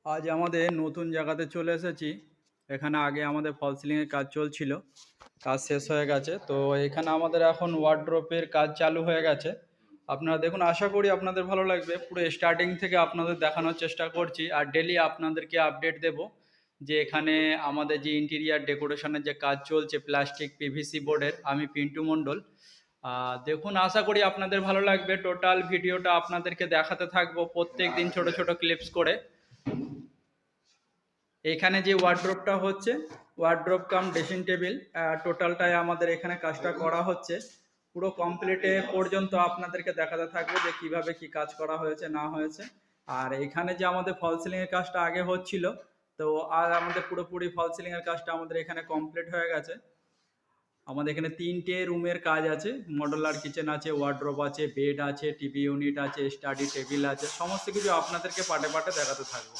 আজ আমাদের নতুন জায়গাতে চলে এসেছি। এখানে আগে আমাদের ফল সিলিংয়ের কাজ চলছিল, কাজ শেষ হয়ে গেছে। তো এখানে আমাদের এখন ওয়ার্ড্রোপের কাজ চালু হয়ে গেছে। আপনারা দেখুন, আশা করি আপনাদের ভালো লাগবে। পুরো স্টার্টিং থেকে আপনাদের দেখানোর চেষ্টা করছি, আর ডেলি আপনাদেরকে আপডেট দেব যে এখানে আমাদের যে ইন্টেরিয়ার ডেকোরেশনের যে কাজ চলছে প্লাস্টিক পিভিসি বোর্ডের। আমি পিন্টু মণ্ডল। দেখুন, আশা করি আপনাদের ভালো লাগবে। টোটাল ভিডিওটা আপনাদেরকে দেখাতে থাকবো প্রত্যেক দিন ছোট ছোট ক্লিপস করে। এখানে যে ওয়ার্ড্রোবটা হচ্ছে, ওয়ার্ড্রোব কাম ড্রেসিং টেবিল, টোটালটাই আমাদের এখানে কাজটা করা হচ্ছে। পুরো কমপ্লিটে পর্যন্ত আপনাদেরকে দেখাতে থাকবো যে কিভাবে কি কাজ করা হয়েছে না হয়েছে। আর এখানে যে আমাদের ফল সিলিং এর কাজটা আগে হচ্ছিল, তো আর আমাদের পুরোপুরি ফল সিলিং এর কাজটা আমাদের এখানে কমপ্লিট হয়ে গেছে। আমাদের এখানে 3টে রুমের কাজ আছে, মডুলার কিচেন আছে, ওয়ার্ড্রোব আছে, বেড আছে, টিভি ইউনিট আছে, স্টাডি টেবিল আছে, সমস্ত কিছু আপনাদেরকে পার্টে পার্টে দেখাতে থাকবো।